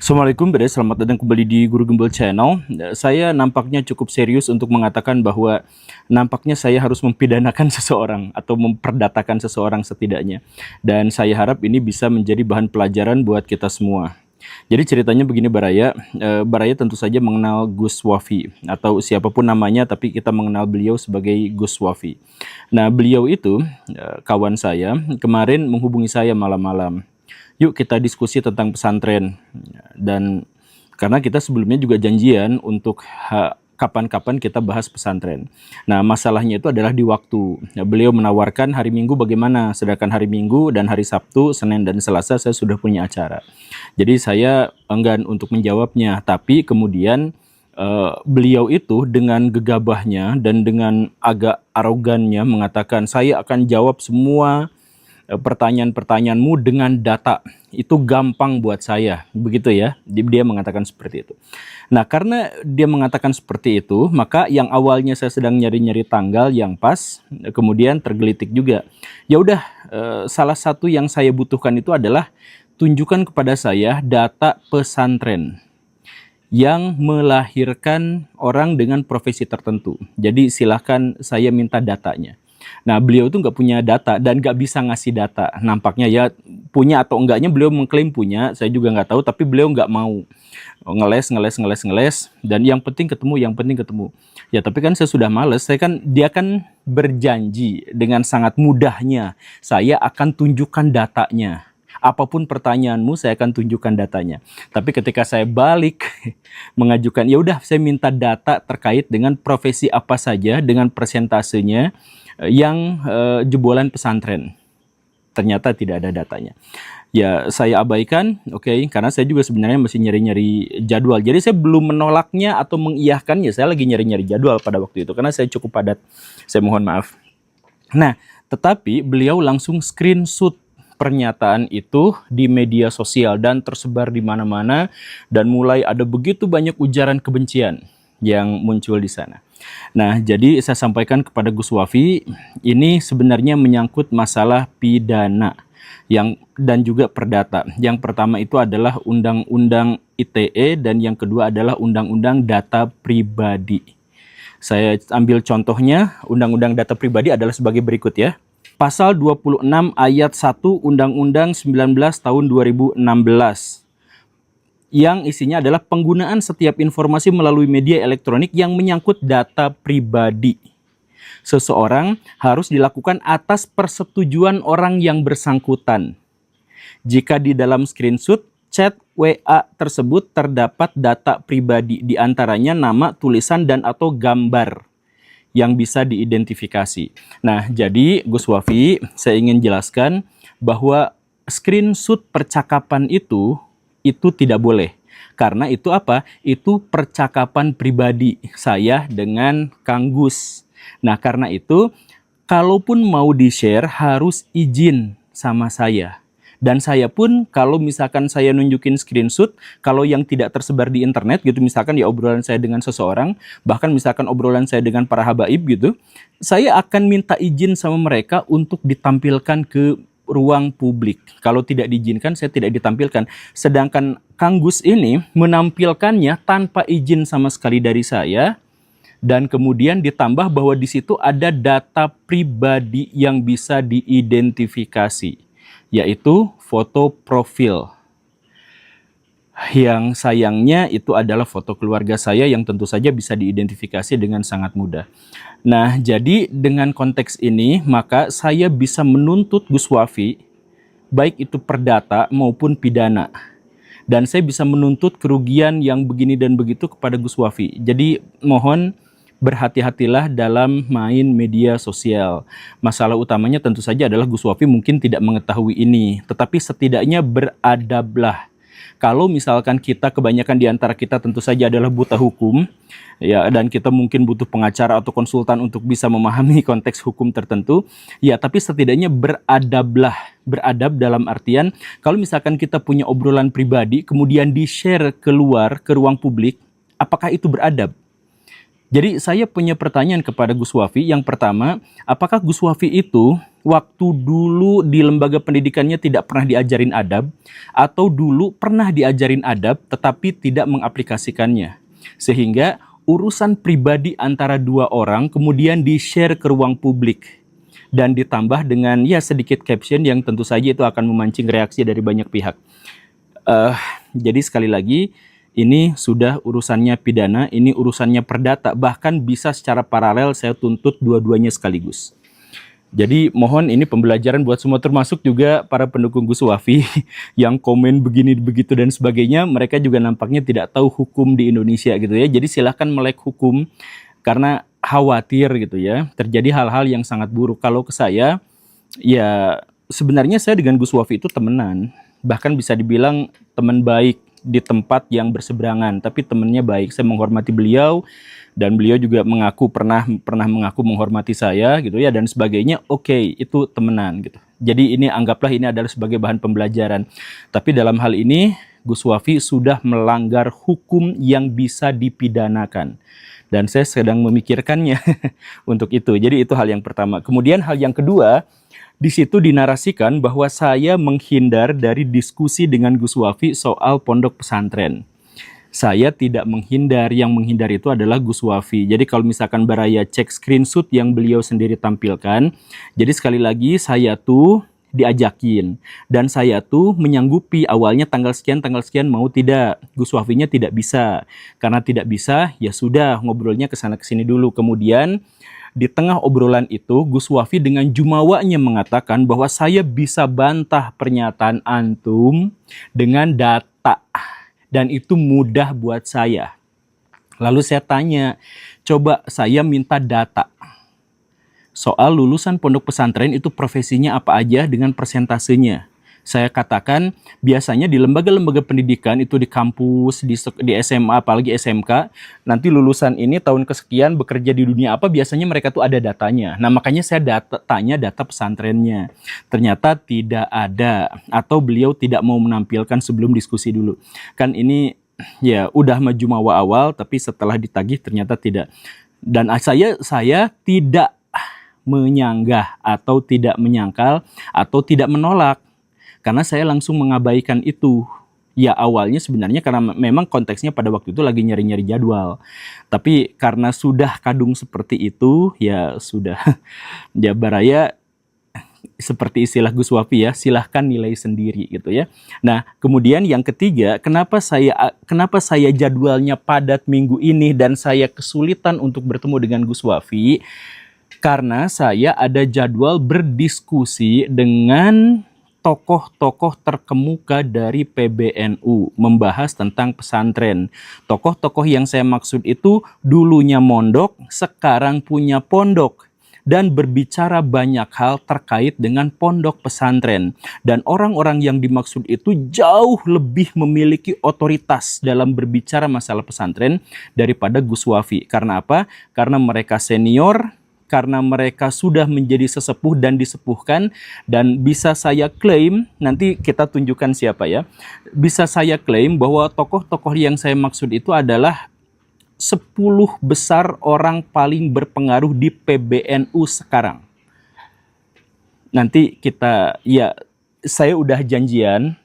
Assalamualaikum, Bre. Selamat datang kembali di Guru Gembel Channel. Saya nampaknya cukup serius untuk mengatakan bahwa nampaknya saya harus mempidanakan seseorang atau memperdatakan seseorang setidaknya. Dan saya harap ini bisa menjadi bahan pelajaran buat kita semua. Jadi ceritanya begini, Baraya. Baraya tentu saja mengenal Gus Wafi atau siapapun namanya, tapi kita mengenal beliau sebagai Gus Wafi. Nah, beliau itu kawan saya kemarin menghubungi saya malam-malam. Yuk kita diskusi tentang pesantren. Dan karena kita sebelumnya juga janjian untuk kapan-kapan kita bahas pesantren. Nah, masalahnya itu adalah di waktu. Beliau menawarkan hari Minggu bagaimana, sedangkan hari Minggu dan hari Sabtu, Senin dan Selasa saya sudah punya acara. Jadi saya enggan untuk menjawabnya, tapi kemudian beliau itu dengan gegabahnya dan dengan agak arogannya mengatakan, saya akan jawab semua pertanyaan-pertanyaanmu dengan data. Itu gampang buat saya, begitu ya. Dia mengatakan seperti itu. Nah, karena dia mengatakan seperti itu, maka yang awalnya saya sedang nyari-nyari tanggal yang pas, kemudian tergelitik juga. Ya udah, salah satu yang saya butuhkan itu adalah tunjukkan kepada saya data pesantren yang melahirkan orang dengan profesi tertentu. Jadi silahkan saya minta datanya. Nah, beliau itu nggak punya data dan nggak bisa ngasih data. Nampaknya ya punya atau enggaknya beliau mengklaim punya, saya juga nggak tahu, tapi beliau nggak mau. Ngeles, dan yang penting ketemu. Ya, tapi kan saya sudah males, dia kan berjanji dengan sangat mudahnya, saya akan tunjukkan datanya. Apapun pertanyaanmu, saya akan tunjukkan datanya. Tapi ketika saya balik mengajukan, ya udah saya minta data terkait dengan profesi apa saja, dengan persentasenya, yang jebolan pesantren. Ternyata tidak ada datanya. Ya, saya abaikan, oke, karena saya juga sebenarnya masih nyari-nyari jadwal. Jadi saya belum menolaknya atau mengiyakannya, saya lagi nyari-nyari jadwal pada waktu itu, karena saya cukup padat, saya mohon maaf. Nah, tetapi beliau langsung screenshot pernyataan itu di media sosial dan tersebar di mana-mana, dan mulai ada begitu banyak ujaran kebencian yang muncul di sana. Nah, jadi saya sampaikan kepada Gus Wafi, ini sebenarnya menyangkut masalah pidana dan juga perdata. Yang pertama itu adalah Undang-Undang ITE dan yang kedua adalah Undang-Undang Data Pribadi. Saya ambil contohnya, Undang-Undang Data Pribadi adalah sebagai berikut ya. Pasal 26 ayat 1 Undang-Undang 19 tahun 2016. Yang isinya adalah penggunaan setiap informasi melalui media elektronik yang menyangkut data pribadi seseorang harus dilakukan atas persetujuan orang yang bersangkutan. Jika di dalam screenshot chat WA tersebut terdapat data pribadi, diantaranya nama, tulisan, dan atau gambar yang bisa diidentifikasi. Nah, jadi Gus Wafi, saya ingin jelaskan bahwa screenshot percakapan itu tidak boleh. Karena itu apa? Itu percakapan pribadi saya dengan Kang Gus. Nah, karena itu, kalaupun mau di-share harus izin sama saya. Dan saya pun, kalau misalkan saya nunjukin screenshot, kalau yang tidak tersebar di internet gitu, misalkan ya obrolan saya dengan seseorang, bahkan misalkan obrolan saya dengan para habaib gitu, saya akan minta izin sama mereka untuk ditampilkan ke ruang publik. Kalau tidak diizinkan, saya tidak ditampilkan. Sedangkan Kang Gus ini menampilkannya tanpa izin sama sekali dari saya, dan kemudian ditambah bahwa di situ ada data pribadi yang bisa diidentifikasi, yaitu foto profil. Yang sayangnya itu adalah foto keluarga saya yang tentu saja bisa diidentifikasi dengan sangat mudah. Nah, jadi dengan konteks ini, maka saya bisa menuntut Gus Wafi, baik itu perdata maupun pidana. Dan saya bisa menuntut kerugian yang begini dan begitu kepada Gus Wafi. Jadi mohon berhati-hatilah dalam main media sosial. Masalah utamanya tentu saja adalah Gus Wafi mungkin tidak mengetahui ini, tetapi setidaknya beradablah. Kalau misalkan kita, kebanyakan di antara kita tentu saja adalah buta hukum, ya, dan kita mungkin butuh pengacara atau konsultan untuk bisa memahami konteks hukum tertentu, ya, tapi setidaknya beradablah. Beradab dalam artian, kalau misalkan kita punya obrolan pribadi, kemudian di-share keluar ke ruang publik, apakah itu beradab? Jadi saya punya pertanyaan kepada Gus Wafi. Yang pertama, apakah Gus Wafi itu waktu dulu di lembaga pendidikannya tidak pernah diajarin adab, atau dulu pernah diajarin adab tetapi tidak mengaplikasikannya. Sehingga urusan pribadi antara dua orang kemudian di-share ke ruang publik. Dan ditambah dengan ya sedikit caption yang tentu saja itu akan memancing reaksi dari banyak pihak. Jadi sekali lagi, ini sudah urusannya pidana, ini urusannya perdata, bahkan bisa secara paralel saya tuntut dua-duanya sekaligus. Jadi mohon ini pembelajaran buat semua, termasuk juga para pendukung Gus Wafi yang komen begini begitu dan sebagainya. Mereka juga nampaknya tidak tahu hukum di Indonesia gitu ya. Jadi silahkan melek hukum karena khawatir gitu ya terjadi hal-hal yang sangat buruk. Kalau ke saya, ya sebenarnya saya dengan Gus Wafi itu temenan, bahkan bisa dibilang teman baik di tempat yang berseberangan, tapi temannya baik. Saya menghormati beliau dan beliau juga mengaku pernah mengaku menghormati saya gitu ya dan sebagainya. Oke, itu temenan gitu. Jadi ini anggaplah ini adalah sebagai bahan pembelajaran. Tapi dalam hal ini Gus Wafi sudah melanggar hukum yang bisa dipidanakan. Dan saya sedang memikirkannya untuk itu. Jadi itu hal yang pertama. Kemudian hal yang kedua, di situ dinarasikan bahwa saya menghindar dari diskusi dengan Gus Wafi soal pondok pesantren. Saya tidak menghindar, yang menghindar itu adalah Gus Wafi. Jadi kalau misalkan Baraya cek screenshot yang beliau sendiri tampilkan, jadi sekali lagi saya tuh diajakin dan saya tuh menyanggupi awalnya tanggal sekian mau tidak, Gus Wafinya tidak bisa. Karena tidak bisa, ya sudah ngobrolnya ke sana ke sini dulu. Kemudian di tengah obrolan itu Gus Wafi dengan jumawanya mengatakan bahwa saya bisa bantah pernyataan antum dengan data dan itu mudah buat saya. Lalu saya tanya, coba saya minta data soal lulusan pondok pesantren itu profesinya apa aja dengan persentasenya. Saya katakan biasanya di lembaga-lembaga pendidikan itu di kampus, di SMA, apalagi SMK, nanti lulusan ini tahun kesekian bekerja di dunia apa, biasanya mereka tuh ada datanya. Nah makanya saya tanya data pesantrennya. Ternyata tidak ada, atau beliau tidak mau menampilkan sebelum diskusi dulu. Kan ini ya udah maju mawa awal, tapi setelah ditagih ternyata tidak. Dan saya tidak menyanggah atau tidak menyangkal atau tidak menolak karena saya langsung mengabaikan itu. Ya awalnya sebenarnya karena memang konteksnya pada waktu itu lagi nyari-nyari jadwal. Tapi karena sudah kadung seperti itu, ya sudah. Ya Baraya seperti istilah Gus Wafi ya, silahkan nilai sendiri gitu ya. Nah kemudian yang ketiga, kenapa saya jadwalnya padat minggu ini dan saya kesulitan untuk bertemu dengan Gus Wafi? Karena saya ada jadwal berdiskusi dengan tokoh-tokoh terkemuka dari PBNU membahas tentang pesantren. Tokoh-tokoh yang saya maksud itu dulunya mondok, sekarang punya pondok dan berbicara banyak hal terkait dengan pondok pesantren. Dan orang-orang yang dimaksud itu jauh lebih memiliki otoritas dalam berbicara masalah pesantren daripada Gus Wafi. Karena apa? Karena mereka senior, karena mereka sudah menjadi sesepuh dan disepuhkan, dan bisa saya klaim, nanti kita tunjukkan siapa ya, bisa saya klaim bahwa tokoh-tokoh yang saya maksud itu adalah 10 besar orang paling berpengaruh di PBNU sekarang. Nanti kita, ya saya udah janjian,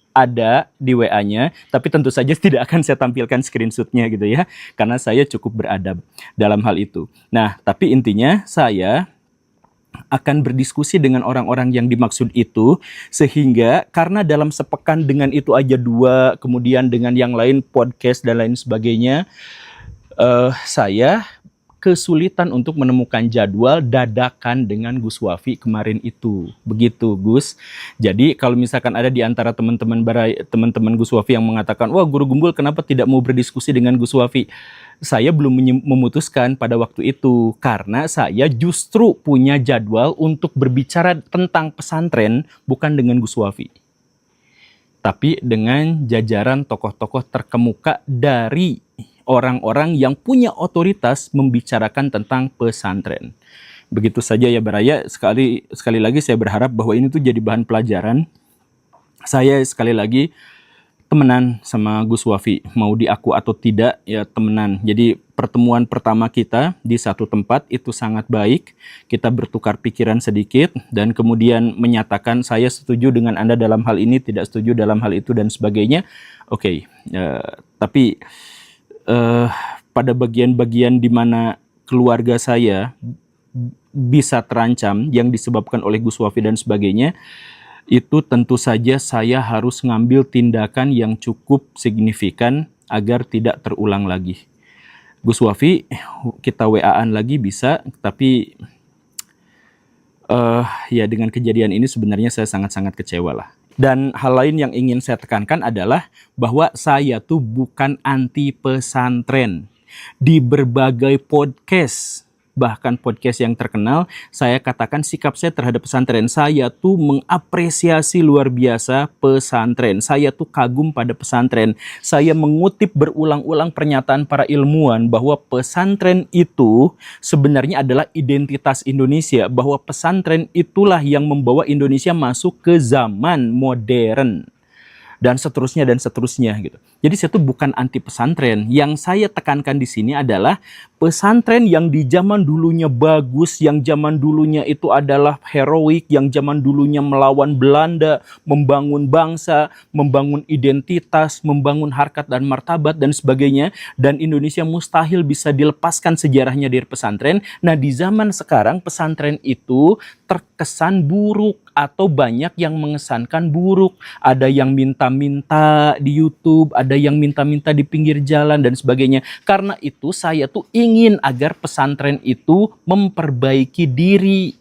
ada di WA-nya, tapi tentu saja tidak akan saya tampilkan screenshot-nya gitu ya, karena saya cukup beradab dalam hal itu. Nah, tapi intinya saya akan berdiskusi dengan orang-orang yang dimaksud itu, sehingga karena dalam sepekan dengan itu aja 2, kemudian dengan yang lain podcast dan lain sebagainya, saya kesulitan untuk menemukan jadwal dadakan dengan Gus Wafi kemarin itu. Begitu Gus. Jadi kalau misalkan ada di antara teman-teman Gus Wafi yang mengatakan, wah Guru Gumbul kenapa tidak mau berdiskusi dengan Gus Wafi? Saya belum memutuskan pada waktu itu, karena saya justru punya jadwal untuk berbicara tentang pesantren bukan dengan Gus Wafi, tapi dengan jajaran tokoh-tokoh terkemuka dari orang-orang yang punya otoritas membicarakan tentang pesantren. Begitu saja ya Baraya. Sekali lagi saya berharap bahwa ini tuh jadi bahan pelajaran. Saya sekali lagi temenan sama Gus Wafi, mau diaku atau tidak ya temenan. Jadi pertemuan pertama kita di satu tempat itu sangat baik, kita bertukar pikiran sedikit dan kemudian menyatakan saya setuju dengan Anda dalam hal ini, tidak setuju dalam hal itu dan sebagainya. Oke, tapi pada bagian-bagian di mana keluarga saya bisa terancam yang disebabkan oleh Gus Wafi dan sebagainya, itu tentu saja saya harus ngambil tindakan yang cukup signifikan agar tidak terulang lagi. Gus Wafi, kita WA-an lagi bisa, tapi ya dengan kejadian ini sebenarnya saya sangat-sangat kecewa lah. Dan hal lain yang ingin saya tekankan adalah bahwa saya tuh bukan anti pesantren. Di berbagai podcast, bahkan podcast yang terkenal, saya katakan sikap saya terhadap pesantren. Saya tuh mengapresiasi luar biasa pesantren. Saya tuh kagum pada pesantren. Saya mengutip berulang-ulang pernyataan para ilmuwan bahwa pesantren itu sebenarnya adalah identitas Indonesia. Bahwa pesantren itulah yang membawa Indonesia masuk ke zaman modern. Dan seterusnya gitu. Jadi saya tuh bukan anti pesantren. Yang saya tekankan di sini adalah pesantren yang di zaman dulunya bagus, yang zaman dulunya itu adalah heroik, yang zaman dulunya melawan Belanda, membangun bangsa, membangun identitas, membangun harkat dan martabat dan sebagainya. Dan Indonesia mustahil bisa dilepaskan sejarahnya dari pesantren. Nah, di zaman sekarang pesantren itu terkesan buruk atau banyak yang mengesankan buruk. Ada yang minta-minta di YouTube, ada yang minta-minta di pinggir jalan dan sebagainya. Karena itu saya tuh ingin agar pesantren itu memperbaiki diri.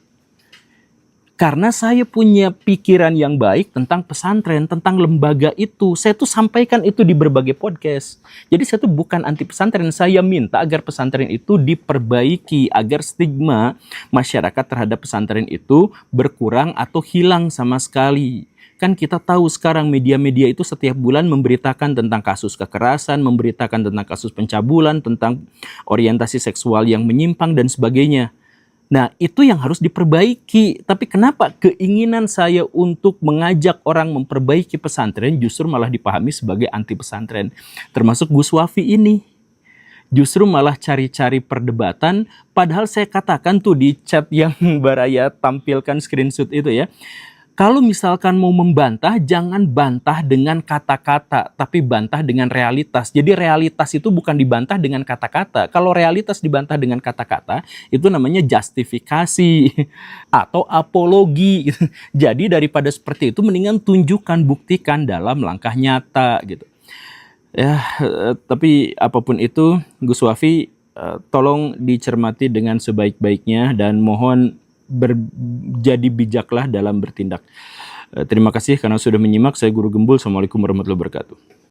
Karena saya punya pikiran yang baik tentang pesantren, tentang lembaga itu. Saya tuh sampaikan itu di berbagai podcast. Jadi saya tuh bukan anti pesantren. Saya minta agar pesantren itu diperbaiki. Agar stigma masyarakat terhadap pesantren itu berkurang atau hilang sama sekali. Kan kita tahu sekarang media-media itu setiap bulan memberitakan tentang kasus kekerasan, memberitakan tentang kasus pencabulan, tentang orientasi seksual yang menyimpang dan sebagainya. Nah, itu yang harus diperbaiki. Tapi kenapa keinginan saya untuk mengajak orang memperbaiki pesantren justru malah dipahami sebagai anti pesantren? Termasuk Gus Wafi ini. Justru malah cari-cari perdebatan. Padahal saya katakan tuh di chat yang Baraya tampilkan screenshot itu ya. Kalau misalkan mau membantah, jangan bantah dengan kata-kata, tapi bantah dengan realitas. Jadi realitas itu bukan dibantah dengan kata-kata. Kalau realitas dibantah dengan kata-kata, itu namanya justifikasi atau apologi. Jadi daripada seperti itu, mendingan tunjukkan, buktikan dalam langkah nyata gitu. Ya, tapi apapun itu, Gus Wafi, tolong dicermati dengan sebaik-baiknya dan mohon jadi bijaklah dalam bertindak. Terima kasih karena sudah menyimak. Saya Guru Gembul. Assalamualaikum warahmatullahi wabarakatuh.